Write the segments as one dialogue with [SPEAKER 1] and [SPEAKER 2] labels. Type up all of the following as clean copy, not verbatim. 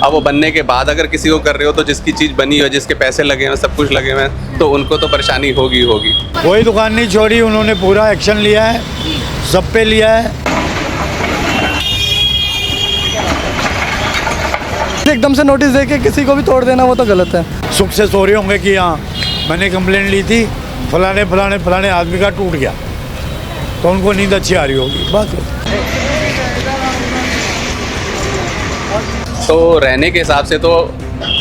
[SPEAKER 1] अब वो बनने के बाद अगर किसी को कर रहे हो तो जिसकी चीज़ बनी हो, जिसके पैसे लगे हैं, सब कुछ लगे हुए हैं, तो उनको तो परेशानी होगी होगी।
[SPEAKER 2] कोई दुकान नहीं छोड़ी, उन्होंने पूरा एक्शन लिया है, सब पे लिया है।
[SPEAKER 3] एकदम से नोटिस दे के किसी को भी तोड़ देना वो तो गलत है।
[SPEAKER 2] सुख से सो रहे होंगे कि हाँ मैंने कंप्लेंट ली थी, फलाने फलाने फलाने आदमी का टूट गया, तो उनको नींद अच्छी आ रही होगी। बात
[SPEAKER 1] तो रहने के हिसाब से तो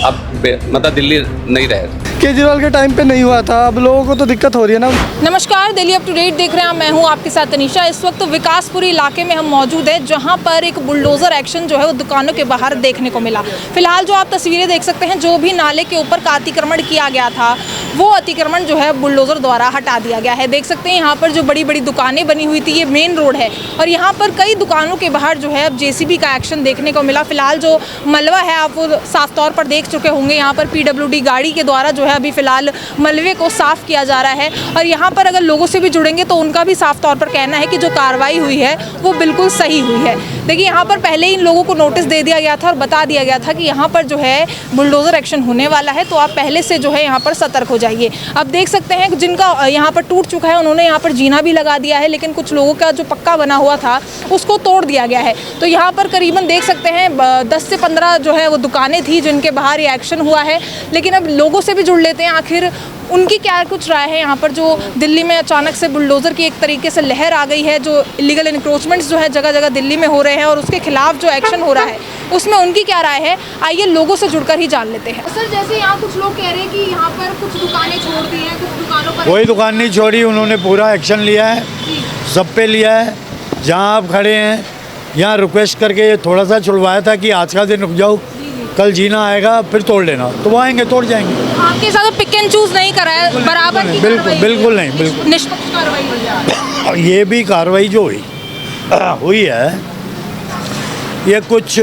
[SPEAKER 1] अब मतलब दिल्ली नहीं रहे।
[SPEAKER 3] केजरीवाल के टाइम पे नहीं हुआ था, अब लोगों को तो दिक्कत हो रही है ना।
[SPEAKER 4] नमस्कार, दिल्ली अप टू डेट देख रहे हैं, मैं हूं आपके साथ अनीशा। इस वक्त विकासपुरी इलाके में हम मौजूद हैं, जहां पर एक बुलडोज़र एक्शन जो है वो दुकानों के बाहर देखने को मिला। फिलहाल जो आप तस्वीरें देख सकते हैं, जो भी नाले के ऊपर का अतिक्रमण किया गया था वो अतिक्रमण जो है बुलडोज़र द्वारा हटा दिया गया है। देख सकते हैं यहाँ पर जो बड़ी बड़ी दुकानें बनी हुई थी, ये मेन रोड है और यहाँ पर कई दुकानों के बाहर जो है अब जेसीबी का एक्शन देखने को मिला। फिलहाल जो मलबा है आप वो साफ तौर पर देख चुके होंगे, यहाँ पर पीडब्ल्यूडी गाड़ी के द्वारा जो है अभी फिलहाल मलबे को साफ किया जा रहा है। और यहाँ पर अगर लोगों से भी जुड़ेंगे तो उनका भी साफ तौर पर कहना है कि जो कार्रवाई हुई है वो बिल्कुल सही हुई है। देखिए, यहाँ पर पहले ही इन लोगों को नोटिस दे दिया गया था और बता दिया गया था कि यहाँ पर जो है बुलडोज़र एक्शन होने वाला है, तो आप पहले से जो है यहाँ पर सतर्क हो जाइए। अब देख सकते हैं जिनका यहाँ पर टूट चुका है उन्होंने यहाँ पर जीना भी लगा दिया है, लेकिन कुछ लोगों का जो पक्का बना हुआ था उसको तोड़ दिया गया है। तो यहाँ पर करीबन देख सकते हैं 10 से 15 जो है वो दुकानें थी जिनके बाहर ये एक्शन हुआ है। लेकिन अब लोगों से भी जुड़ लेते हैं, आखिर उनकी क्या कुछ राय है। यहाँ पर जो दिल्ली में अचानक से बुलडोज़र की एक तरीके से लहर आ गई है, जो इलीगल इंक्रोचमेंट्स जो है जगह जगह दिल्ली में हो रहे हैं और उसके खिलाफ जो एक्शन हो रहा है उसमें उनकी क्या राय है, आइए लोगों से जुड़कर ही जान लेते हैं। सर, जैसे यहाँ कुछ लोग कह रहे हैं कि यहाँ पर कुछ दुकानें छोड़ दी हैं, कुछ दुकानों पर
[SPEAKER 2] कोई दुकान नहीं छोड़ी, उन्होंने पूरा एक्शन लिया है, सब पे लिया है। जहाँ आप खड़े हैं यहाँ रिक्वेस्ट करके थोड़ा सा छुड़वाया था कि आज का दिन रुक जाओ, कल जीना आएगा फिर तोड़ लेना, तो वो आएंगे तोड़ जाएंगे।
[SPEAKER 4] आपके साथ पिक एंड चूज नहीं करा है, बराबर की
[SPEAKER 2] बिल्कुल नहीं, बिल्कुल
[SPEAKER 4] निष्पक्ष कार्रवाई।
[SPEAKER 2] ये भी कार्रवाई जो हुई है, ये कुछ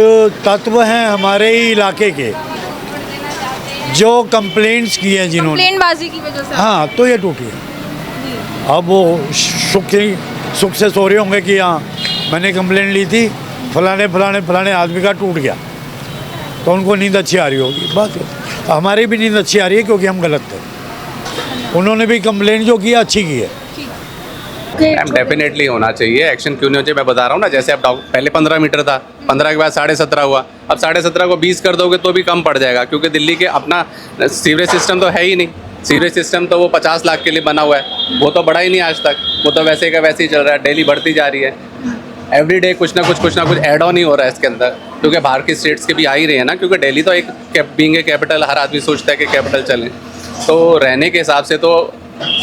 [SPEAKER 2] तत्व हैं हमारे ही इलाके के जो कंप्लेंट्स किए हैं जिन्होंने,
[SPEAKER 4] कंप्लेंटबाजी की वजह से।
[SPEAKER 2] हाँ, तो ये टूटी है। अब वो सुख से सो रहे होंगे कि हाँ मैंने कंप्लेंट ली थी, फलाने फलाने फलाने आदमी का टूट गया, तो उनको नींद अच्छी आ रही होगी। बात हमारी भी नींद अच्छी आ रही है क्योंकि हम गलत थे, उन्होंने भी कंप्लेंट जो किया अच्छी की है।
[SPEAKER 1] डेफिनेटली होना चाहिए, एक्शन क्यों नहीं हो चाहिए। मैं बता रहा हूँ ना, जैसे अब पहले 15 मीटर था, 15 के बाद 17.5 हुआ, अब 17.5 को 20 कर दोगे तो भी कम पड़ जाएगा, क्योंकि दिल्ली के अपना सीवरेज सिस्टम तो है ही नहीं। सीवरेज सिस्टम तो वो 50 लाख के लिए बना हुआ है, वो तो बढ़ा ही नहीं आज तक, वो तो वैसे का वैसे ही चल रहा है, डेली बढ़ती जा रही है। एवरीडे कुछ ना कुछ ऐड ऑन ही हो रहा है इसके अंदर, क्योंकि बाहर की स्टेट्स के भी आ ही रहे हैं ना, क्योंकि दिल्ली तो एक बीइंग ए कैपिटल, हर आदमी सोचता है कि कैपिटल चले। तो रहने के हिसाब से तो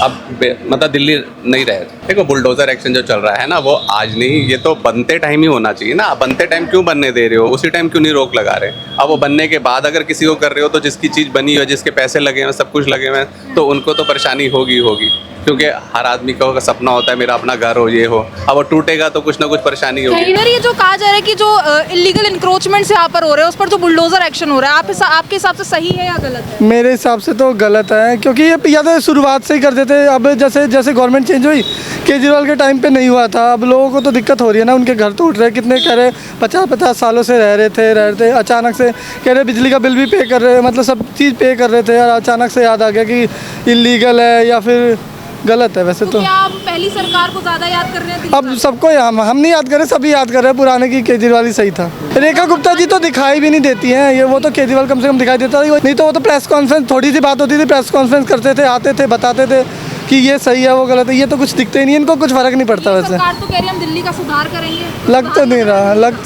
[SPEAKER 1] अब मतलब दिल्ली नहीं रहे। देखो, बुलडोज़र एक्शन जो चल रहा है ना, वो आज नहीं, ये तो बनते टाइम ही होना चाहिए ना। बनते टाइम क्यों बनने दे रहे हो, उसी टाइम क्यों नहीं रोक लगा रहे। अब वो बनने के बाद अगर किसी को कर रहे हो तो जिसकी चीज़ बनी हो, जिसके पैसे लगे हैं, सब कुछ लगे हुए हैं, तो उनको तो परेशानी होगी होगी, क्योंकि हर आदमी का सपना होता है मेरा अपना घर हो, ये हो। अब वो टूटेगा तो कुछ ना कुछ परेशानी होगी।
[SPEAKER 4] ये जो कहा जा रहा है कि जो इलीगल इंक्रोचमेंट्स यहाँ पर हो रहे हैं उस पर जो बुलडोज़र एक्शन हो रहा है, आपके हिसाब से सही है या गलत है?
[SPEAKER 3] मेरे हिसाब से तो गलत है, क्योंकि ये या तो शुरुआत से ही कर देते। अब जैसे जैसे गवर्नमेंट चेंज हुई, केजरीवाल के टाइम पे नहीं हुआ था, अब लोगों को तो दिक्कत हो रही है ना। उनके घर टूट रहे हैं, कितने कह रहे 50-50 सालों से रह रहे थे, अचानक से कह रहे बिजली का बिल भी पे कर रहे, मतलब सब चीज़ पे कर रहे थे, और अचानक से याद आ गया कि इलीगल है या फिर गलत है। वैसे तो
[SPEAKER 4] क्या आप पहली सरकार को ज़्यादा याद कर रहे हैं?
[SPEAKER 3] अब सबको हम नहीं याद कर रहे, सभी याद कर रहे हैं पुराने की केजरीवाल ही सही था। रेखा गुप्ता जी तो दिखाई भी नहीं देती हैं, ये वो तो केजरीवाल कम से कम दिखाई देता था, नहीं तो वो तो प्रेस कॉन्फ्रेंस, थोड़ी सी बात होती थी, प्रेस कॉन्फ्रेंस करते थे, आते थे, बताते थे कि ये सही है वो गलत है। ये तो कुछ दिखते ही नहीं, इनको कुछ फर्क नहीं पड़ता। वैसे
[SPEAKER 4] सरकार तो कह रही है हम दिल्ली का सुधार करेंगे,
[SPEAKER 3] लग तो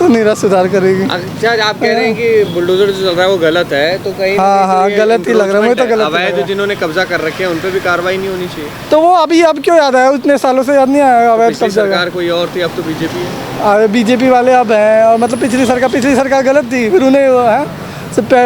[SPEAKER 3] नहीं रहा सुधार करेगी।
[SPEAKER 5] अच्छा, आप कह रहे हैं कि बुलडोजर जो चल रहा है वो गलत है, तो कहीं
[SPEAKER 3] हाँ गलत ही लग रहा है मुझे तो, गलत।
[SPEAKER 5] अवैध जिन्होंने कब्जा कर रखे हैं उन पर भी कार्रवाई नहीं होनी चाहिए।
[SPEAKER 3] तो वो अब क्यों याद आया, उतने सालों से याद नहीं आया। अवैध
[SPEAKER 5] पिछली सरकार कोई और थी, अब तो बीजेपी है।
[SPEAKER 3] बीजेपी वाले अब हैं, और मतलब पिछली सरकार गलत थी, फिर उन्हें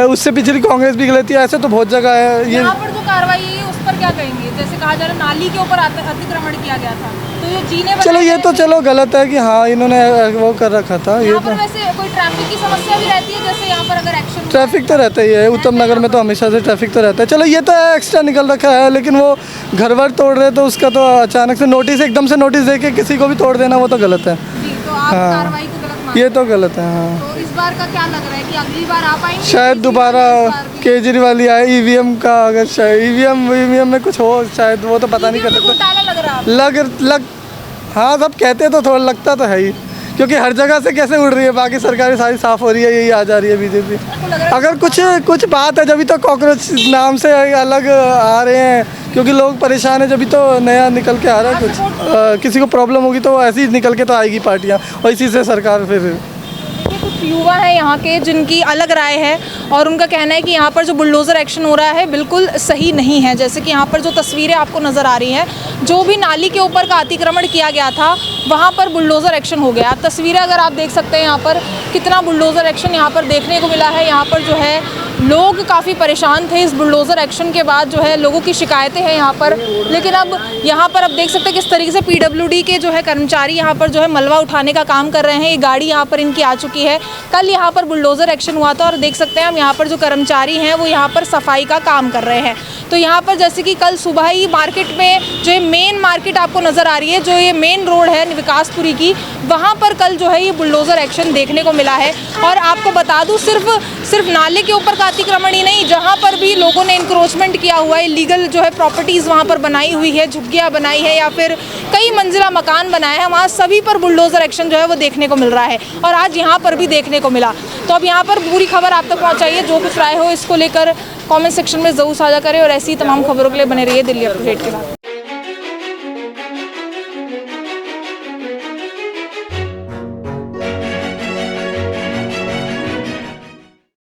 [SPEAKER 3] उससे पिछली कांग्रेस भी गलत थी। ऐसे तो बहुत जगह है।
[SPEAKER 4] यहाँ पर जो कार्रवाई है उस पर क्या कहेंगे? जैसे कहा जा रहा है नाली के ऊपर अतिक्रमण किया गया था, तो ये जीने
[SPEAKER 3] चलो ये तो चलो गलत है कि हाँ इन्होंने वो कर रखा था। ये
[SPEAKER 4] यहाँ पर
[SPEAKER 3] तो
[SPEAKER 4] वैसे कोई ट्रैफिक की समस्या भी रहती है, जैसे यहाँ पर अगर एक्शन?
[SPEAKER 3] ट्रैफिक तो रहता ही है, उत्तम नगर में तो हमेशा से ट्रैफिक तो रहता है। चलो ये तो एक्स्ट्रा निकल रखा है, लेकिन वो घर वर तोड़ रहे तो उसका तो अचानक से एकदम से नोटिस दे के किसी को भी तोड़ देना वो तो गलत है।
[SPEAKER 4] जी, तो आप कार्रवाई को गलत मामला।
[SPEAKER 3] ये तो गलत है। हाँ,
[SPEAKER 4] तो इस बार का क्या लग रहा है कि अगली बार आ पाएंगे?
[SPEAKER 3] शायद दोबारा
[SPEAKER 4] इस बार भी?
[SPEAKER 3] केजरीवाल ही आए। ईवीएम का अगर शायद ईवीएम में कुछ हो शायद, वो तो पता नहीं कर
[SPEAKER 4] EVM में
[SPEAKER 3] सकते।
[SPEAKER 4] घोटाला लग रहा है आपको?
[SPEAKER 3] लग हाँ, सब कहते हैं तो थोड़ा लगता तो है ही, क्योंकि हर जगह से कैसे उड़ रही है, बाकी सरकारें सारी साफ हो रही है, यही आ जा रही है बीजेपी।
[SPEAKER 4] लग रहा है
[SPEAKER 3] अगर कुछ बात है जब तो कॉकरोच नाम से अलग आ रहे हैं, क्योंकि लोग परेशान हैं, जब तो नया निकल के आ रहा है कुछ। किसी को प्रॉब्लम होगी तो ऐसे ही निकल के तो आएगी पार्टियाँ, और इसी से सरकार फिर।
[SPEAKER 4] देखिए, कुछ युवा हैं यहाँ के जिनकी अलग राय है और उनका कहना है कि यहाँ पर जो बुलडोज़र एक्शन हो रहा है बिल्कुल सही नहीं है। जैसे कि यहाँ पर जो तस्वीरें आपको नज़र आ रही हैं, जो भी नाली के ऊपर का अतिक्रमण किया गया था वहाँ पर बुलडोज़र एक्शन हो गया। तस्वीरें अगर आप देख सकते हैं यहाँ पर कितना बुलडोज़र एक्शन यहाँ पर देखने को मिला है। यहाँ पर जो है लोग काफ़ी परेशान थे इस बुलडोज़र एक्शन के बाद, जो है लोगों की शिकायतें हैं यहाँ पर। लेकिन अब यहाँ पर अब देख सकते हैं किस तरीके से PWD के जो है कर्मचारी यहाँ पर जो है मलबा उठाने का काम कर रहे हैं। ये गाड़ी यहाँ पर इनकी आ चुकी है। कल यहाँ पर बुलडोज़र एक्शन हुआ था और देख सकते हैं हम यहाँ पर जो कर्मचारी हैं वो यहाँ पर सफाई का काम कर रहे हैं। तो यहाँ पर जैसे कि कल सुबह ही मार्केट में जो ये मेन मार्केट आपको नज़र आ रही है, जो ये मेन रोड है विकासपुरी की, वहाँ पर कल जो है ये बुलडोज़र एक्शन देखने को मिला है। और आपको बता दूँ सिर्फ नाले के ऊपर का अतिक्रमण ही नहीं, जहाँ पर भी लोगों ने इंक्रोचमेंट किया हुआ है, लीगल जो है प्रॉपर्टीज़ वहाँ पर बनाई हुई है, झुग्गियाँ बनाई है या फिर कई मंजिला मकान बनाए हैं, वहाँ सभी पर बुलडोज़र एक्शन जो है वो देखने को मिल रहा है। और आज यहाँ पर भी देखने को मिला। तो अब यहाँ पर पूरी खबर आप तक पहुँचाइए। जो कुछ राय हो इसको लेकर कमेंट सेक्शन में ज़रूर साझा करें और ऐसी तमाम खबरों के लिए बने रहिए दिल्ली अपडेट के साथ।